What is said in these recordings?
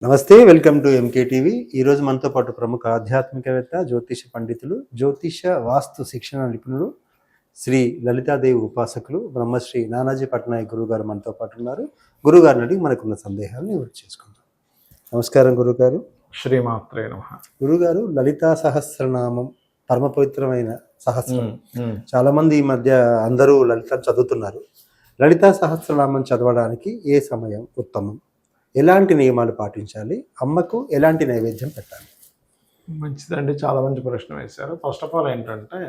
నమస్తే, welcome to MK TV. ఈరోజు మనతో పాటు ప్రముఖ ఆధ్యాత్మికవేత్త, జ్యోతిష పండితులు, జ్యోతిష వాస్తు శిక్షణ నిపుణులు, శ్రీ లలితాదేవి ఉపాసకులు బ్రహ్మశ్రీ నానాజీ పట్నాయక్ గురుగారు మనతో పాటు ఉన్నారు. గురుగారిని అడిగి మనకున్న సందేహాలను నివృత్తి చేసుకుందాం. నమస్కారం గురుగారు. శ్రీమాత్రే నమః. గురుగారు, లలితా సహస్రనామం పరమ పవిత్రమైన సహస్రం. చాలా మంది ఈ మధ్య అందరూ లలిత చదువుతున్నారు. లలితా సహస్రనామం చదవడానికి ఏ సమయం ఉత్తమం? ఎలాంటి నియమాలు పాటించాలి? అమ్మకు ఎలాంటి నైవేద్యం పెట్టాలి? మంచిదండి, చాలా మంచి ప్రశ్న వేశారు. ఫస్ట్ ఆఫ్ ఆల్ ఏంటంటే,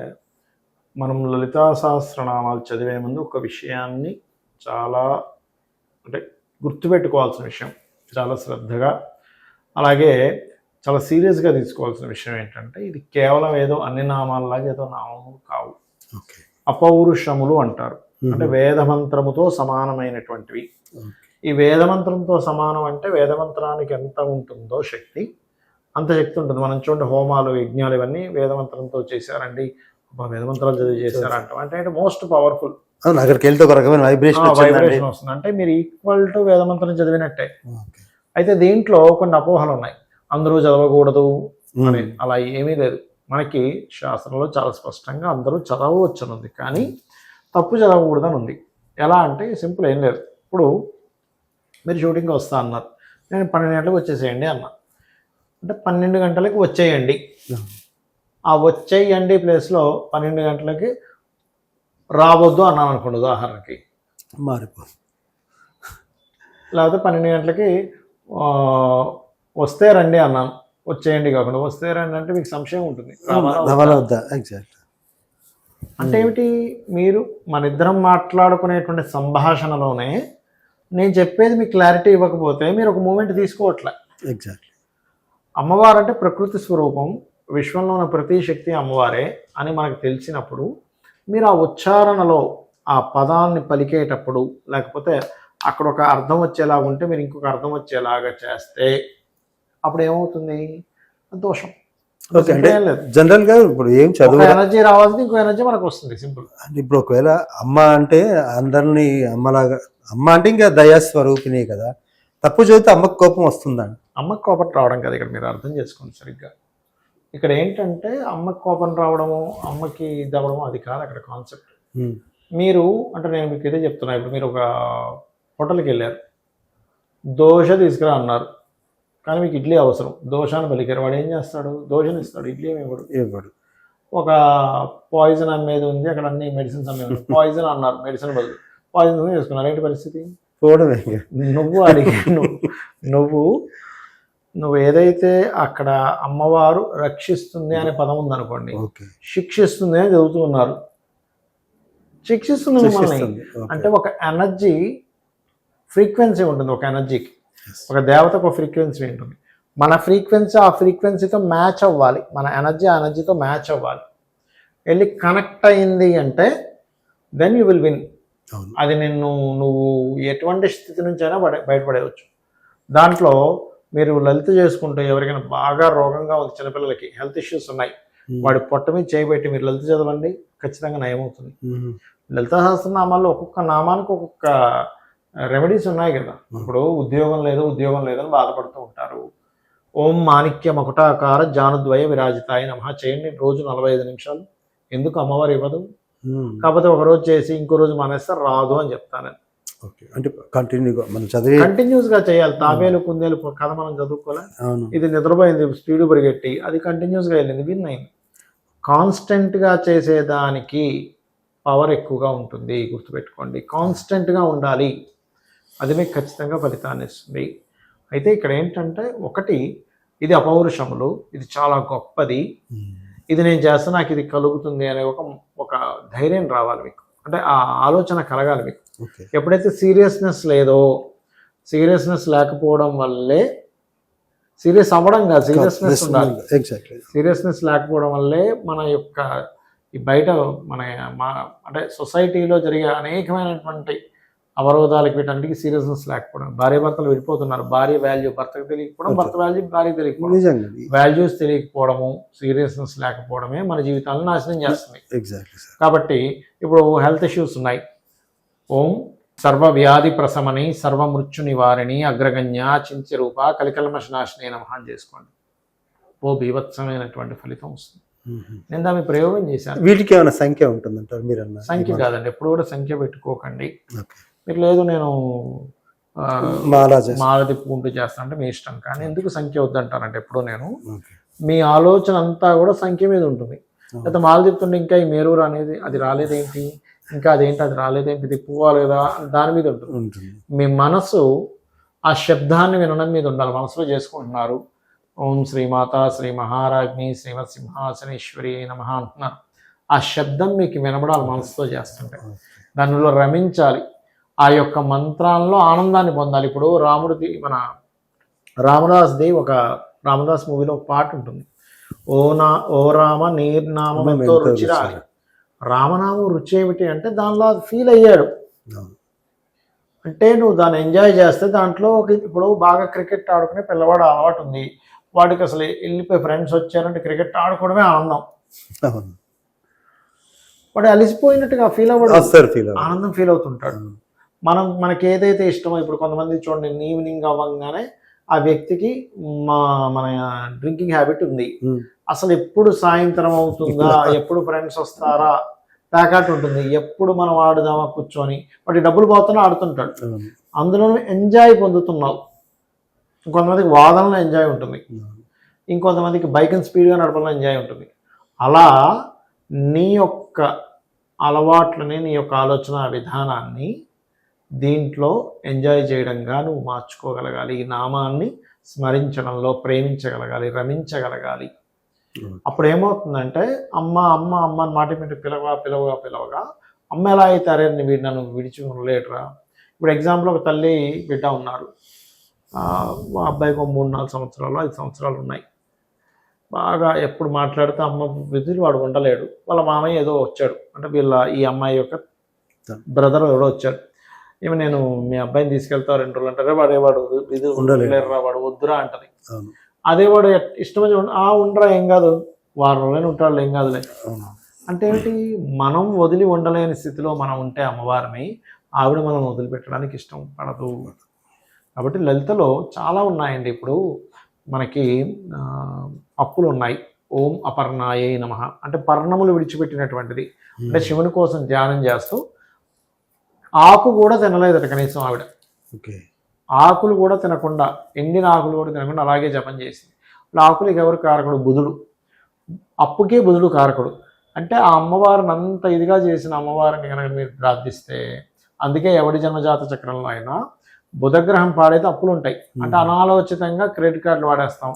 మనం లలితా సహస్రనామాలు చదివే ముందు ఒక విషయాన్ని చాలా గుర్తుపెట్టుకోవాల్సిన విషయం, చాలా శ్రద్ధగా, అలాగే చాలా సీరియస్గా తీసుకోవాల్సిన విషయం ఏంటంటే, ఇది కేవలం ఏదో అన్ని నామాలలాగా ఏదో నామములు కావు. అపౌరుషములు అంటారు, అంటే వేదమంత్రముతో సమానమైనటువంటివి. ఈ వేదమంత్రంతో సమానం అంటే వేదమంత్రానికి ఎంత ఉంటుందో శక్తి, అంత శక్తి ఉంటుంది. మనం చూడండి, హోమాలు, యజ్ఞాలు ఇవన్నీ వేదమంత్రంతో చేశారండి, వేదమంత్రాలు చదివి చేశారంటాం. అంటే మోస్ట్ పవర్ఫుల్. అక్కడికి వెళ్తే ఒక రకమైన వైబ్రేషన్ వస్తుంది, అంటే మీరు ఈక్వల్ టు వేదమంత్రం చదివినట్టే. అయితే దీంట్లో కొన్ని అపోహలు ఉన్నాయి. అందరూ చదవకూడదు అని, అలా ఏమీ లేదు. మనకి శాస్త్రంలో చాలా స్పష్టంగా అందరూ చదవవచ్చునుంది, కానీ తప్పు చదవకూడదని ఉంది. ఎలా అంటే సింపుల్, ఏం లేదు. ఇప్పుడు మీరు షూటింగ్కి వస్తా అన్నారు, నేను 12 గంటలకు వచ్చేసేయండి అన్నా. అంటే 12 గంటలకి వచ్చేయండి. ఆ వచ్చేయండి ప్లేస్లో 12 గంటలకి రావద్దు అన్నాను అనుకోండి, ఉదాహరణకి మారిపోదు. లేకపోతే 12 గంటలకి వస్తే రండి అన్నాను, వచ్చేయండి కాకుండా వస్తే రండి అంటే మీకు సంశయం ఉంటుంది. అంటే ఏమిటి? మీరు మన ఇద్దరం మాట్లాడుకునేటువంటి సంభాషణలోనే నేను చెప్పేది మీకు క్లారిటీ ఇవ్వకపోతే మీరు ఒక మూమెంట్ తీసుకోవట్లే. ఎగ్జాక్ట్లీ. అమ్మవారు అంటే ప్రకృతి స్వరూపం, విశ్వంలో ఉన్న ప్రతి శక్తి అమ్మవారే అని మనకు తెలిసినప్పుడు, మీరు ఆ ఉచ్చారణలో ఆ పదాన్ని పలికేటప్పుడు, లేకపోతే అక్కడ ఒక అర్థం వచ్చేలాగా ఉంటే మీరు ఇంకొక అర్థం వచ్చేలాగా చేస్తే అప్పుడు ఏమవుతుంది? దోషం. జనరల్ గా ఇప్పుడు ఏం చదువు ఎనర్జీ రావాల్సింది ఇంకో ఎనర్జీ మనకు వస్తుంది. సింపుల్. అంటే ఇప్పుడు ఒకవేళ అమ్మ అంటే అందరినీ అమ్మలాగా, అమ్మ అంటే ఇంకా దయాస్వరూపిణి కదా, తప్పు చదివితే అమ్మకు కోపం వస్తుందండి. అమ్మకు కోపం రావడం కదా ఇక్కడ మీరు అర్థం చేసుకోండి సరిగ్గా. ఇక్కడ ఏంటంటే అమ్మకి కోపం రావడము, అమ్మకి ఇది అవ్వడము అది కాదు అక్కడ కాన్సెప్ట్. మీరు అంటే నేను మీకు ఇదే చెప్తున్నా. ఇప్పుడు మీరు ఒక హోటల్కి వెళ్ళారు, దోశ తీసుకురా అన్నారు, కానీ మీకు ఇడ్లీ అవసరం. దోశను పలికారు, వాడు ఏం చేస్తాడు? దోశని ఇస్తాడు, ఇడ్లీ ఇవ్వడు. ఒక పాయిజన్ అమ్మేది ఉంది, అక్కడ అన్ని మెడిసిన్స్ అమ్మేది, పాయిజన్ అన్నారు, మెడిసిన్ బదులు పాయిజన్ చేసుకున్నారు. ఏంటి పరిస్థితి? నువ్వు అడిగి నువ్వు ఏదైతే అక్కడ అమ్మవారు రక్షిస్తుంది అనే పదం ఉందనుకోండి, శిక్షిస్తుంది అని చదువుతూ ఉన్నారు. శిక్షిస్తుంది మిమ్మల్ని అంటే ఒక ఎనర్జీ ఫ్రీక్వెన్సీ ఉంటుంది. ఒక ఎనర్జీకి, ఒక దేవతకు ఒక ఫ్రీక్వెన్సీ ఉంటుంది. మన ఫ్రీక్వెన్సీ ఆ ఫ్రీక్వెన్సీతో మ్యాచ్ అవ్వాలి, మన ఎనర్జీ ఆ ఎనర్జీతో మ్యాచ్ అవ్వాలి. వెళ్ళి కనెక్ట్ అయింది అంటే దెన్ యూ విల్ విన్. అది నువ్వు ఎటువంటి స్థితి నుంచి అయినా బయటపడేయవచ్చు. దాంట్లో మీరు లలిత చేసుకుంటే ఎవరికైనా బాగా రోగంగా ఉంది, చిన్నపిల్లలకి హెల్త్ ఇష్యూస్ ఉన్నాయి, వాడి పొట్ట మీద చేయబెట్టి మీరు లలిత చదవండి, ఖచ్చితంగా నయమవుతుంది. లలిత సహస్రనామాల్లో ఒక్కొక్క నామానికి ఒక్కొక్క రెమెడీస్ ఉన్నాయి కదా. ఇప్పుడు ఉద్యోగం లేదని బాధపడుతూ ఉంటారు. ఓం మాణిక్య మకుటాకార జానుద్వయ విరాజితాయ నమః చేయండి రోజు 45 నిమిషాలు. ఎందుకు? అమ్మవారు ఇవ్వదు, కాకపోతే ఒక రోజు చేసి ఇంకో రోజు మానేస్తే రాదు అని చెప్తాను. అంటే కంటిన్యూస్గా చేయాలి. తాబేలు కుందేలు కథ మనం చదువుకోలే, ఇది నిద్రపోయింది స్పీడ్ పరిగెట్టి, అది కంటిన్యూస్గా వెళ్ళింది, విన్ అయింది. కాన్స్టెంట్గా చేసేదానికి పవర్ ఎక్కువగా ఉంటుంది, గుర్తుపెట్టుకోండి. కాన్స్టెంట్గా ఉండాలి, అది మీకు ఖచ్చితంగా ఫలితాన్ని ఇస్తుంది. అయితే ఇక్కడ ఏంటంటే, ఒకటి ఇది అపౌరుషములు, ఇది చాలా గొప్పది, ఇది నేను చేస్తే నాకు ఇది కలుగుతుంది అనే ఒక ధైర్యం రావాలి మీకు, అంటే ఆ ఆలోచన కలగాలి మీకు. ఎప్పుడైతే సీరియస్నెస్ లేదో, సీరియస్నెస్ లేకపోవడం వల్లే, సీరియస్ అవ్వడం కాదు, సీరియస్నెస్ ఉండాలి. సీరియస్నెస్ లేకపోవడం వల్లే మన యొక్క ఈ బయట అంటే సొసైటీలో జరిగే అనేకమైనటువంటి అవరోధాలకు వీటన్నిటికీ సీరియస్నెస్ లేకపోవడం. భార్యాభర్తలు విడిపోతున్నారు, భార్య వాల్యూ భర్తకు తెలియకపోవడం, భర్త వాల్యూ భార్య తెలియకపోవడం, వాల్యూస్ తెలియకపోవడము, సీరియస్నెస్ లేకపోవడమే మన జీవితాలను నాశనం చేస్తుంది. కాబట్టి ఇప్పుడు హెల్త్ ఇష్యూస్ ఉన్నాయి, ఓం సర్వ వ్యాధి ప్రశమని సర్వ మృత్యు నివారిణి అగ్రగణ్య చింత్య రూప కలికల్మషనాశిని నమః అని చేసుకోండి. ఓ బీభత్సమైనటువంటి ఫలితం వస్తుంది. నేను దాన్ని ప్రయోగం చేశాను. వీటికి ఏమైనా సంఖ్య ఉంటుందంటారు మీరు అన్న? సంఖ్య కాదండి, ఎప్పుడు కూడా సంఖ్య పెట్టుకోకండి. మీరు లేదు నేను మాల తిప్పుకుంటూ చేస్తా అంటే మీ ఇష్టం, కానీ ఎందుకు సంఖ్య వద్దంటానంటే ఎప్పుడు నేను మీ ఆలోచన అంతా కూడా సంఖ్య మీద ఉంటుంది. లేకపోతే మాల తిప్పుతుంటే ఇంకా ఈ మేరూరు అనేది అది రాలేదేంటి, ఇంకా అదేంటి అది రాలేదేంటి, తిప్పుకోవాలి కదా దాని మీద ఉంటుంది. మీ మనసు ఆ శబ్దాన్ని వినడం మీద ఉండాలి. మనసులో చేసుకుంటున్నారు ఓం శ్రీమాత శ్రీ మహారాజ్ని శ్రీమత్ సింహాసనేశ్వరి నమః అంటున్నారు. ఆ శబ్దం మీకు వినబడాలి మనసుతో చేస్తుంటే, దానిలో రమించాలి, ఆ యొక్క మంత్రాల్లో ఆనందాన్ని పొందాలి. ఇప్పుడు రాముడిది మన రామదాస్ది ఒక రామదాస్ మూవీలో ఒక పాట ఉంటుంది, ఓ రామ నీర్నామం ఎంతో రుచిరా. రామనామం రుచి ఏమిటి అంటే దానిలో ఫీల్ అయ్యాడు. అంటే నువ్వు దాన్ని ఎంజాయ్ చేస్తే దాంట్లో ఇప్పుడు బాగా క్రికెట్ ఆడుకునే పిల్లవాడు అలవాటు ఉంది, వాడికి అసలు వెళ్ళిపోయి ఫ్రెండ్స్ వచ్చారంటే క్రికెట్ ఆడుకోవడమే ఆనందం. వాడు అలిసిపోయినట్టుగా ఫీల్ అవ్వడు, ఆనందం ఫీల్ అవుతుంటాడు. మనకి ఏదైతే ఇష్టమో, ఇప్పుడు కొంతమంది చూడండి ఈవినింగ్ అవ్వగానే ఆ వ్యక్తికి మన డ్రింకింగ్ హ్యాబిట్ ఉంది. అసలు ఎప్పుడు సాయంత్రం అవుతుందా, ఎప్పుడు ఫ్రెండ్స్ వస్తారా ప్యాకాట్ ఉంటుంది, ఎప్పుడు మనం ఆడుదామా కూర్చొని, వాటి డబ్బులు పోతున్నా ఆడుతుంటాడు. అందులో ఎంజాయ్ పొందుతున్నావు. ఇంకొంతమందికి వాదనలో ఎంజాయ్ ఉంటుంది, ఇంకొంతమందికి బైక్ని స్పీడ్గా నడపడంలో ఎంజాయ్ ఉంటుంది. అలా నీ యొక్క అలవాట్లని, నీ యొక్క ఆలోచన విధానాన్ని దీంట్లో ఎంజాయ్ చేయడంగా నువ్వు మార్చుకోగలగాలి. ఈ నామాన్ని స్మరించడంలో ప్రేమించగలగాలి, రమించగలగాలి. అప్పుడు ఏమవుతుందంటే అమ్మ అమ్మ అమ్మ అని మాట మీద పిలవగా అమ్మ ఎలా అవుతారే వీడు నన్ను విడిచి ఉండలేడురా. ఇప్పుడు ఎగ్జాంపుల్ ఒక తల్లి బిడ్డ ఉన్నారు, మా అబ్బాయికి 3-4 సంవత్సరాలు 5 సంవత్సరాలు ఉన్నాయి. బాగా ఎప్పుడు మాట్లాడితే అమ్మ విధులు వాడు ఉండలేడు. వాళ్ళ మామయ్య ఏదో వచ్చాడు, అంటే ఈ అమ్మాయి యొక్క బ్రదర్ ఎవడో వచ్చాడు. ఏమి నేను మీ అబ్బాయిని తీసుకెళ్తా 2 రోజులు అంటారే, వాడు విధులు ఉండలేరురా, వాడు వద్దురా అంటది. అదే వాడు ఇష్టమని ఉండరా ఏం కాదు, వారం రోజులు ఉంటాడు ఏం కాదులే. అంటే ఏమిటి, మనం వదిలి ఉండలేని స్థితిలో మనం ఉంటే అమ్మవారిని, ఆవిడ మనం వదిలిపెట్టడానికి ఇష్టం పడదు. కాబట్టి లలితలో చాలా ఉన్నాయండి. ఇప్పుడు మనకి అప్పులు ఉన్నాయి. ఓం అపర్ణాయే నమః అంటే పర్ణములు విడిచిపెట్టినటువంటిది. అంటే శివుని కోసం ధ్యానం చేస్తూ ఆకు కూడా తినలేదట కనీసం ఆవిడ. ఆకులు కూడా తినకుండా, ఎండిన ఆకులు కూడా తినకుండా అలాగే జపం చేసింది. ఆకులకి ఎవరు కారకుడు? బుధుడు. అప్పుకే బుధుడు కారకుడు. అంటే ఆ అమ్మవారిని అంత ఇదిగా చేసిన అమ్మవారిని కనుక మీరు ప్రార్థిస్తే, అందుకే ఎవడి జన్మజాత చక్రంలో అయినా బుధగ్రహం పాడైతే అప్పులు ఉంటాయి. అంటే అనాలోచితంగా క్రెడిట్ కార్డులు వాడేస్తాం,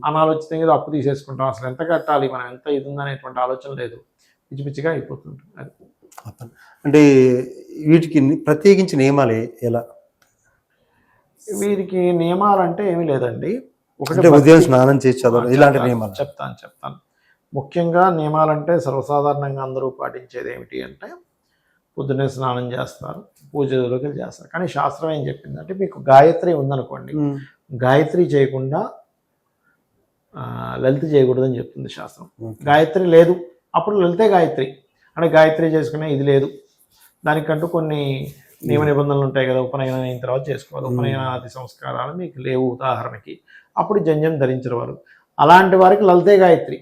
అనాలోచితంగా అప్పు తీసేసుకుంటాం, అసలు ఎంత కట్టాలి, మనం ఎంత ఇది ఉందనేటువంటి ఆలోచన లేదు, పిచ్చి పిచ్చిగా అయిపోతుంటుంది. అది అంటే వీటికి ప్రత్యేకించి నియమాలు ఎలా? వీరికి నియమాలు అంటే ఏమీ లేదండి. ఒకటి ఉదయం స్నానం చేసి చదవడం, ఇలాంటి నియమాలు చెప్తాను. ముఖ్యంగా నియమాలంటే సర్వసాధారణంగా అందరూ పాటించేది ఏమిటి అంటే పొద్దున్నే స్నానం చేస్తారు, పూజలోకి చేస్తారు. కానీ శాస్త్రం ఏం చెప్పిందంటే, మీకు గాయత్రి ఉందనుకోండి, గాయత్రి చేయకుండా లలిత చేయకూడదని చెప్తుంది శాస్త్రం. గాయత్రి లేదు, అప్పుడు లలితే గాయత్రి. అంటే గాయత్రి చేసుకునే ఇది లేదు, దానికంటూ కొన్ని నియమ నిబంధనలు ఉంటాయి కదా. ఉపనయనం అయిన తర్వాత చేసుకోవాలి, ఉపనయనాది సంస్కారాలు మీకు లేవు ఉదాహరణకి, అప్పుడు జంజం ధరించిన వారు, అలాంటి వారికి లలితే గాయత్రి.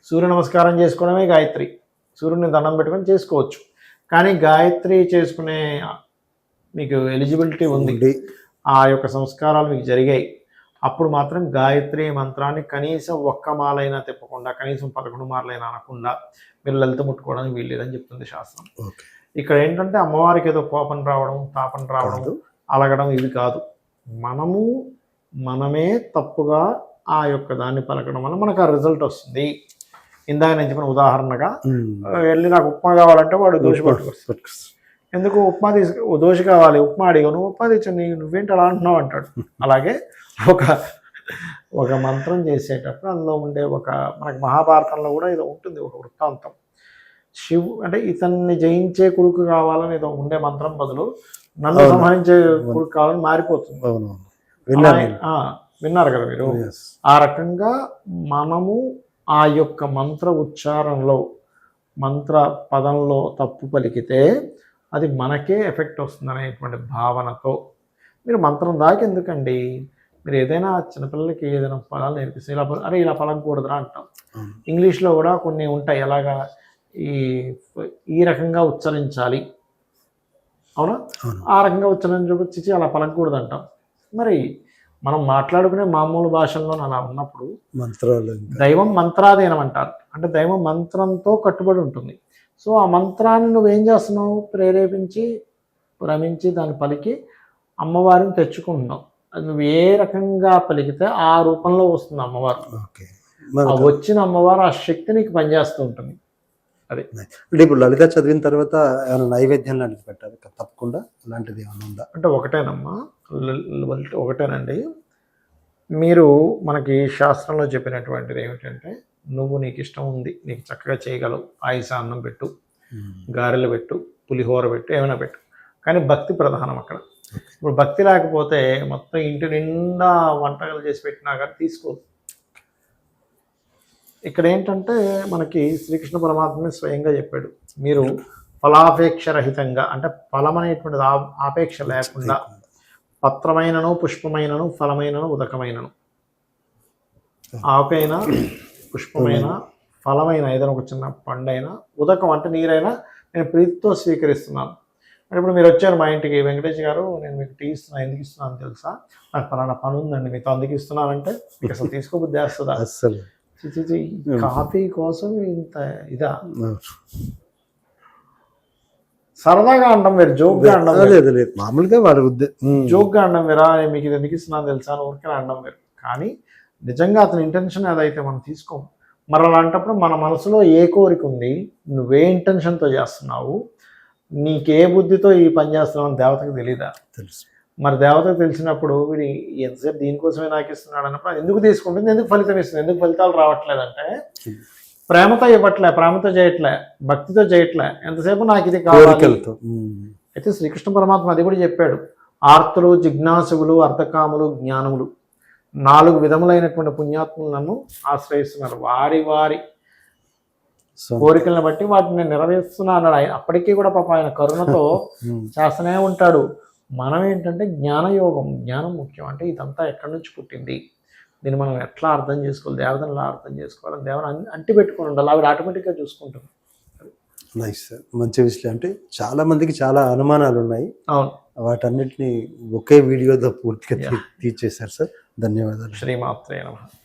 సూర్య నమస్కారం చేసుకోవడమే గాయత్రి, సూర్యుని దండం పెట్టుకొని చేసుకోవచ్చు. కానీ గాయత్రి చేసుకునే మీకు ఎలిజిబిలిటీ ఉంది, ఆ యొక్క సంస్కారాలు మీకు జరిగాయి, అప్పుడు మాత్రం గాయత్రి మంత్రాన్ని కనీసం ఒక్క మాలైనా తిప్పకుండా, కనీసం 11 మార్లైనా అనకుండా మీరు లలిత ముట్టుకోవడానికి వీల్లేదని చెప్తుంది శాస్త్రం. ఇక్కడ ఏంటంటే అమ్మవారికి ఏదో కోపం రావడం, తాపం రావడం, అలగడం ఇవి కాదు. మనమే తప్పుగా ఆ యొక్క దాన్ని పలకడం వల్ల మనకు ఆ రిజల్ట్ వస్తుంది. ఇందాక నేను చెప్పిన ఉదాహరణగా వెళ్ళి నాకు ఉప్మా కావాలంటే వాడు దోష పట్టుకొస్తాడు. ఎందుకు ఉప్మా దోష కావాలి, ఉప్మా అడిగా, నువ్వు ఉప్మా తెచ్చి నువ్వేంటి అలా అంటున్నావు అంటాడు. అలాగే ఒక మంత్రం చేసేటప్పుడు అందులో ఉండే మనకి మహాభారతంలో కూడా ఏదో ఉంటుంది ఒక వృత్తాంతం. అంటే ఇతన్ని జయించే కొడుకు కావాలని ఏదో ఉండే మంత్రం బదులు నన్ను సంహరించే కొడుకు కావాలని మారిపోతుంది. విన్నారు కదా మీరు. ఆ రకంగా మనము ఆ యొక్క మంత్ర ఉచ్చారణలో, మంత్ర పదంలో తప్పు పలికితే అది మనకే ఎఫెక్ట్ వస్తుంది అనేటువంటి భావనతో మీరు మంత్రం దాకా ఎందుకండి, మీరు ఏదైనా చిన్నపిల్లలకి ఏదైనా పదాలు నేర్పిస్తే ఇలా అరే ఇలా పలకూడదురా అంటాం. ఇంగ్లీష్లో కూడా కొన్ని ఉంటాయి, ఎలాగా ఈ రకంగా ఉచ్చరించాలి, అవునా, ఆ రకంగా ఉచ్చరణ చూపించి అలా పలకూడదు అంటాం. మరి మనం మాట్లాడుకునే మామూలు భాషల్లో అలా ఉన్నప్పుడు మంత్రాలు దైవం మంత్రాధీనం అంటారు, అంటే దైవం మంత్రంతో కట్టుబడి ఉంటుంది. సో ఆ మంత్రాన్ని నువ్వేం చేస్తున్నావు, ప్రేరేపించి భ్రమించి దాన్ని పలికి అమ్మవారిని తెచ్చుకుంటున్నావు. అది నువ్వు ఏ రకంగా పలికితే ఆ రూపంలో వస్తుంది అమ్మవారు. ఆ వచ్చిన అమ్మవారు ఆ శక్తి నీకు పనిచేస్తూ ఉంటుంది. అది అంటే ఇప్పుడు లలిత చదివిన తర్వాత ఏమైనా నైవేద్యం లాంటిది పెట్టాలి తప్పకుండా, అలాంటిది ఏమైనా ఉందా? అంటే ఒకటేనమ్మా, ఒకటేనండి. మీరు మనకి శాస్త్రంలో చెప్పినటువంటిది ఏమిటంటే, నువ్వు నీకు ఇష్టం ఉంది, నీకు చక్కగా చేయగలవు, ఆయుస అన్నం పెట్టు, గారెలు పెట్టు, పులిహోర పెట్టు, ఏమైనా పెట్టు, కానీ భక్తి ప్రధానం అక్కడ. ఇప్పుడు భక్తి లేకపోతే మొత్తం ఇంటి నిండా వంటకాలు చేసి పెట్టినా కానీ తీసుకోదు. ఇక్కడ ఏంటంటే మనకి శ్రీకృష్ణ పరమాత్మే స్వయంగా చెప్పాడు, మీరు ఫలాపేక్ష రహితంగా, అంటే ఫలం అనేటువంటిది ఆపేక్ష లేకుండా, పత్రమైనను పుష్పమైనను ఫలమైనను ఉదకమైనను, ఆకైనా పుష్పమైన ఫలమైన ఏదైనా ఒక చిన్న పండైనా ఉదకం అంటే నీరైనా నేను ప్రీతితో స్వీకరిస్తున్నాను. అంటే ఇప్పుడు మీరు వచ్చారు మా ఇంటికి, వెంకటేష్ గారు నేను మీకు టీ ఇస్తున్నా, ఎందుకు ఇస్తున్నాను తెలుసా, నాకు ఫలానా పని ఉందండి మీతో అందుకు ఇస్తున్నానంటే మీకు అసలు తీసుకోబుద్ధి వేస్తుందా? అసలు కాఫీ కోసం ఇంత ఇదా? సరదాగా అంటాం మీరు, జోక్గా అంటాం లేదు, మామూలుగా వాడు జోక్గా అంటాం మీరా, మీకు ఇది ఎందుకు ఇస్తున్నాను తెలుసా అని ఊరికే అంటాం మీరు. కానీ నిజంగా అతని ఇంటెన్షన్ అదైతే మనం తీసుకోం. మరి అలాంటప్పుడు మన మనసులో ఏ కోరిక ఉంది, నువ్వే ఇంటెన్షన్తో చేస్తున్నావు, నీకే బుద్ధితో ఈ పని చేస్తున్నావు అని దేవతకు తెలీదా? తెలుసు. మరి దేవతకు తెలిసినప్పుడు వీడు ఎంతసేపు దీనికోసమే నాకు ఇస్తున్నాడు అన్నప్పుడు అది ఎందుకు తీసుకుంటుంది, ఎందుకు ఫలితం ఇస్తుంది, ఎందుకు ఫలితాలు రావట్లేదంటే ప్రేమతో ఇవ్వట్లే, ప్రేమతో చేయట్లే, భక్తితో చేయట్లే, ఎంతసేపు నాకు ఇది కావాలి. అయితే శ్రీకృష్ణ పరమాత్మ అది కూడా చెప్పాడు, ఆర్తులు, జిజ్ఞాసులు, అర్థకాములు, జ్ఞానములు 4 విధములైనటువంటి పుణ్యాత్ములు నన్ను ఆశ్రయిస్తున్నారు, వారి వారి కోరికలను బట్టి వాటిని నెరవేరుస్తున్నా అన్నాడు. ఆయన అప్పటికీ కూడా పాప ఆయన కరుణతో చేస్తూనే ఉంటాడు. మనం ఏంటంటే జ్ఞానయోగం, జ్ఞానం ముఖ్యం. అంటే ఇదంతా ఎక్కడి నుంచి పుట్టింది, దీన్ని మనం ఎట్లా అర్థం చేసుకోవాలి, దేవతను ఎలా అర్థం చేసుకోవాలి, దేవతను అంటి పెట్టుకుని ఉండాలి, ఆవిడ ఆటోమేటిక్గా చూసుకుంటుంది. నైస్ సార్, మంచి విషయం. అంటే చాలా మందికి చాలా అనుమానాలు ఉన్నాయి, అవును, వాటన్నిటిని ఒకే వీడియోతో పూర్తిగా తీర్చేశారు సార్. ధన్యవాదాలు. శ్రీమాత్రే నమః.